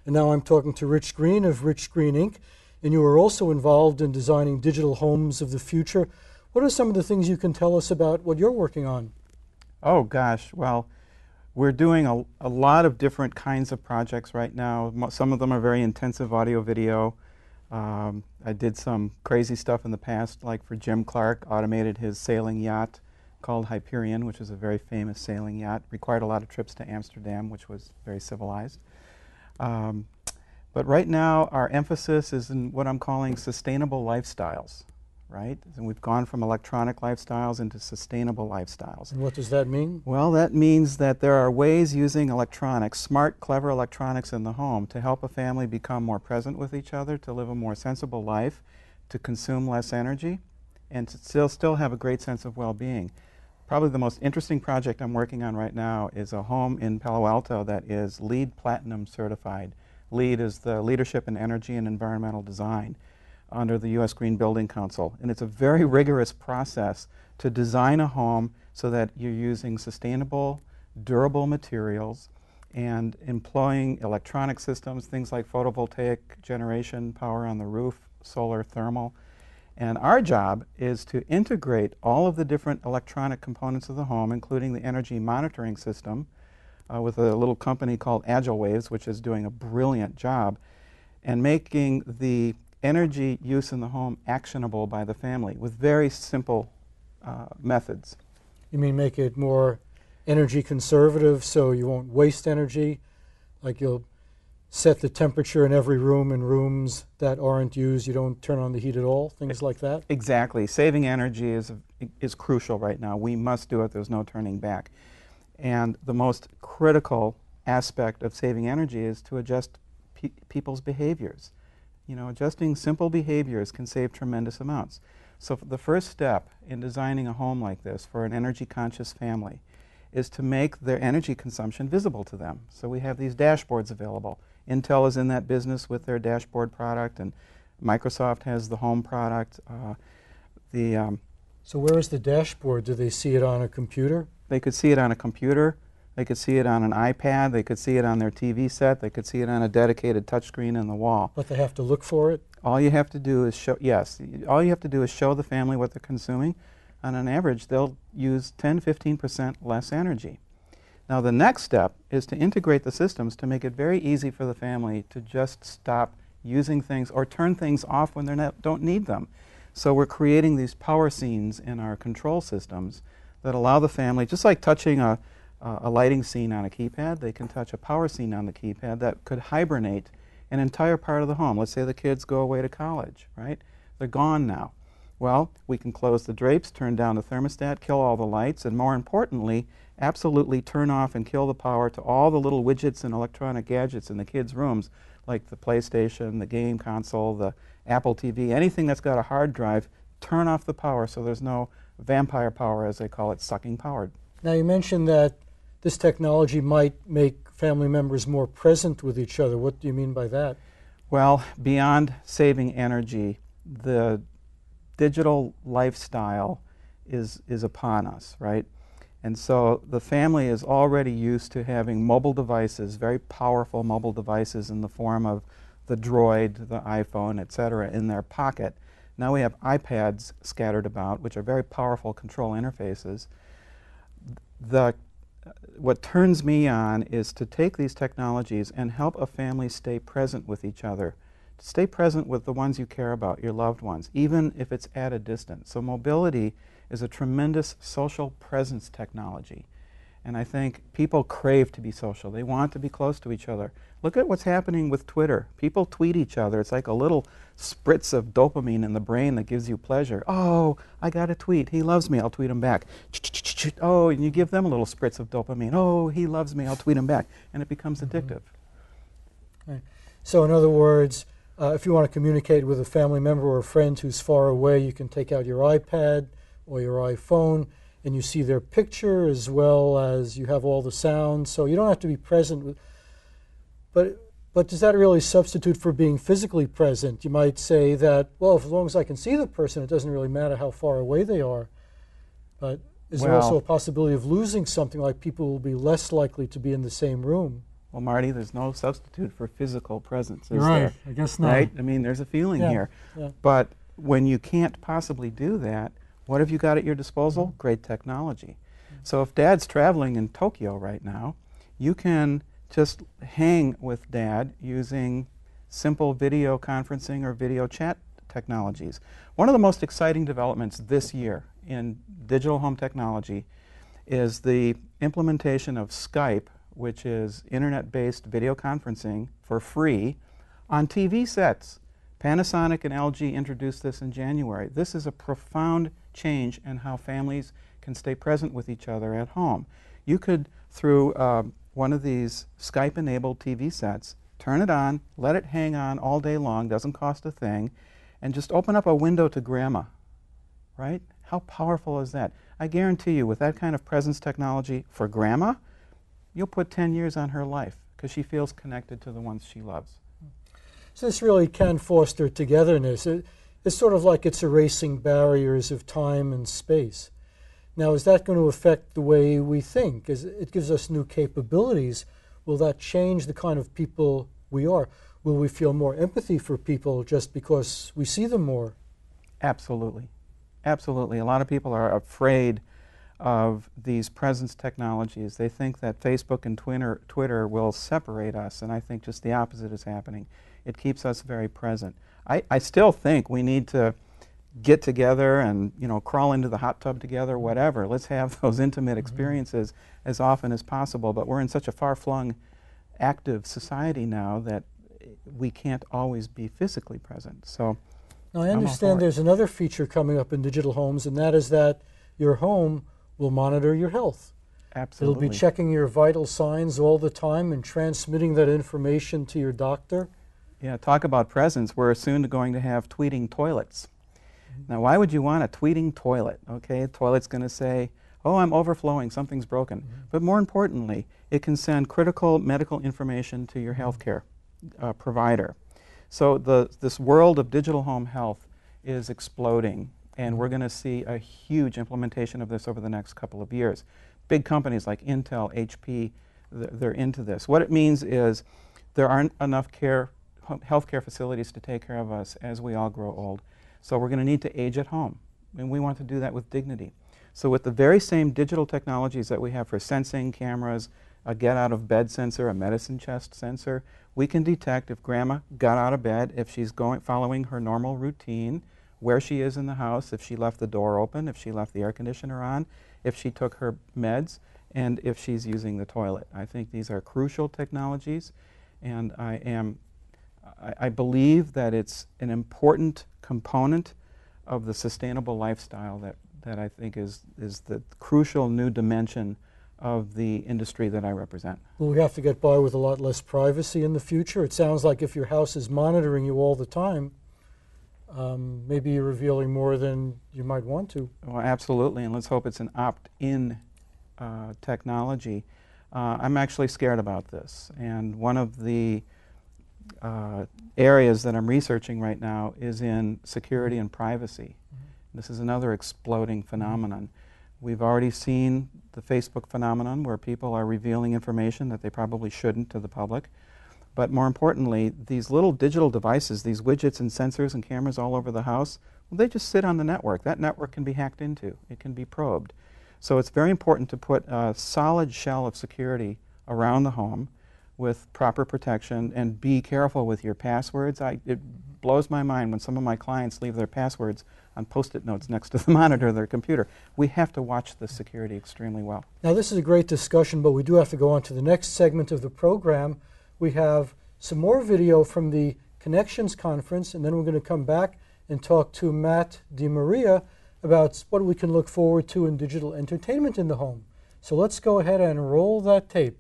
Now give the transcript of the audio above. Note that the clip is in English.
And now I'm talking to Rich Green of Rich Green Inc., and you are also involved in designing digital homes of the future. What are some of the things you can tell us about what you're working on? Oh gosh, well, we're doing a lot of different kinds of projects right now. Some of them are very intensive audio-video. I did some crazy stuff in the past, like for Jim Clark, automated his sailing yacht called Hyperion, which is a very famous sailing yacht. Required a lot of trips to Amsterdam, which was very civilized. But right now, our emphasis is in what I'm calling sustainable lifestyles, right? And we've gone from electronic lifestyles into sustainable lifestyles. And what does that mean? Well, that means that there are ways using electronics, smart, clever electronics in the home to help a family become more present with each other, to live a more sensible life, to consume less energy, and to still have a great sense of well-being. Probably the most interesting project I'm working on right now is a home in Palo Alto that is LEED Platinum certified. LEED is the Leadership in Energy and Environmental Design under the U.S. Green Building Council. And it's a very rigorous process to design a home so that you're using sustainable, durable materials and employing electronic systems, things like photovoltaic generation, power on the roof, solar, thermal. And our job is to integrate all of the different electronic components of the home, including the energy monitoring system, with a little company called Agile Waves, which is doing a brilliant job, and making the energy use in the home actionable by the family with very simple methods. You mean make it more energy conservative so you won't waste energy? Like you'll set the temperature in every room, in rooms that aren't used, you don't turn on the heat at all, things like that? Exactly. Saving energy is crucial right now. We must do it. There's no turning back. And the most critical aspect of saving energy is to adjust people's behaviors. You know, adjusting simple behaviors can save tremendous amounts. So the first step in designing a home like this for an energy-conscious family is to make their energy consumption visible to them. So we have these dashboards available. Intel is in that business with their dashboard product, and Microsoft has the home product. So where is the dashboard? Do they see it on a computer? They could see it on a computer. They could see it on an iPad. They could see it on their TV set. They could see it on a dedicated touchscreen in the wall. But they have to look for it? All you have to do is show, yes, all you have to do is show the family what they're consuming. On an average, they'll use 10-15% less energy. Now the next step is to integrate the systems to make it very easy for the family to just stop using things or turn things off when they don't need them. So we're creating these power scenes in our control systems that allow the family, just like touching a lighting scene on a keypad, they can touch a power scene on the keypad that could hibernate an entire part of the home. Let's say the kids go away to college, right? They're gone now. Well, we can close the drapes, turn down the thermostat, kill all the lights, and more importantly, absolutely turn off and kill the power to all the little widgets and electronic gadgets in the kids' rooms, like the PlayStation, the game console, the Apple TV, anything that's got a hard drive, turn off the power so there's no vampire power, as they call it, sucking power. Now you mentioned that this technology might make family members more present with each other. What do you mean by that? Well, beyond saving energy, the digital lifestyle is upon us, right? And so the family is already used to having mobile devices, very powerful mobile devices in the form of the Droid, the iPhone, etc., in their pocket. Now we have iPads scattered about, which are very powerful control interfaces. What turns me on is to take these technologies and help a family stay present with each other. To stay present with the ones you care about, your loved ones, even if it's at a distance. So mobility is a tremendous social presence technology. And I think people crave to be social. They want to be close to each other. Look at what's happening with Twitter. People tweet each other. It's like a little spritz of dopamine in the brain that gives you pleasure. Oh, I got a tweet. He loves me. I'll tweet him back. Oh, and you give them a little spritz of dopamine. Oh, he loves me. I'll tweet him back. And it becomes addictive. Right. So in other words, if you want to communicate with a family member or a friend who's far away, you can take out your iPad or your iPhone and you see their picture as well as you have all the sounds. So you don't have to be present. But does that really substitute for being physically present? You might say that, well, as long as I can see the person, it doesn't really matter how far away they are. But is there also a possibility of losing something, like people will be less likely to be in the same room? Well, Marty, there's no substitute for physical presence, is You're right. there? I guess not. Right? I mean, there's a feeling Yeah, here. yeah. But when you can't possibly do that, what have you got at your disposal? Great technology. So if Dad's traveling in Tokyo right now, you can just hang with Dad using simple video conferencing or video chat technologies. One of the most exciting developments this year in digital home technology is the implementation of Skype, which is internet-based video conferencing for free on TV sets. Panasonic and LG introduced this in January. This is a profound change in how families can stay present with each other at home. You could, through one of these Skype-enabled TV sets, turn it on, let it hang on all day long, doesn't cost a thing, and just open up a window to Grandma, right? How powerful is that? I guarantee you, with that kind of presence technology for Grandma, you'll put 10 years on her life because she feels connected to the ones she loves. So this really can foster togetherness. It's sort of like it's erasing barriers of time and space. Now, is that going to affect the way we think? As it gives us new capabilities, will that change the kind of people we are? Will we feel more empathy for people just because we see them more? Absolutely. Absolutely. A lot of people are afraid of these presence technologies. They think that Facebook and Twitter will separate us, and I think just the opposite is happening. It keeps us very present. I still think we need to get together and, you know, crawl into the hot tub together, whatever. Let's have those intimate experiences as often as possible, but we're in such a far-flung, active society now that we can't always be physically present. So now, I understand there's another feature coming up in digital homes, and that is that your home will monitor your health. Absolutely. It'll be checking your vital signs all the time and transmitting that information to your doctor. Yeah, talk about presence. We're soon going to have tweeting toilets. Now, why would you want a tweeting toilet? Okay, the toilet's going to say, oh, I'm overflowing, something's broken. But more importantly, it can send critical medical information to your healthcare provider. So this world of digital home health is exploding, and we're going to see a huge implementation of this over the next couple of years. Big companies like Intel, HP, they're into this. What it means is there aren't enough healthcare facilities to take care of us as we all grow old. So we're going to need to age at home, and we want to do that with dignity. So with the very same digital technologies that we have for sensing cameras, a get-out-of-bed sensor, a medicine chest sensor, we can detect if Grandma got out of bed, if she's following her normal routine, where she is in the house, if she left the door open, if she left the air conditioner on, if she took her meds, and if she's using the toilet. I think these are crucial technologies, and I believe that it's an important component of the sustainable lifestyle that I think is the crucial new dimension of the industry that I represent. Will we have to get by with a lot less privacy in the future? It sounds like if your house is monitoring you all the time, maybe you're revealing more than you might want to. Well, absolutely, and let's hope it's an opt-in technology. I'm actually scared about this, and one of the areas that I'm researching right now is in security and privacy. This is another exploding phenomenon. We've already seen the Facebook phenomenon where people are revealing information that they probably shouldn't to the public. But more importantly, these little digital devices, these widgets and sensors and cameras all over the house, well, they just sit on the network. That network can be hacked into. It can be probed. So it's very important to put a solid shell of security around the home with proper protection, and be careful with your passwords. It blows my mind when some of my clients leave their passwords on Post-it notes next to the monitor of their computer. We have to watch the security extremely well. Now, this is a great discussion, but we do have to go on to the next segment of the program. We have some more video from the Connections Conference, and then we're going to come back and talk to Matt DiMaria about what we can look forward to in digital entertainment in the home. So let's go ahead and roll that tape.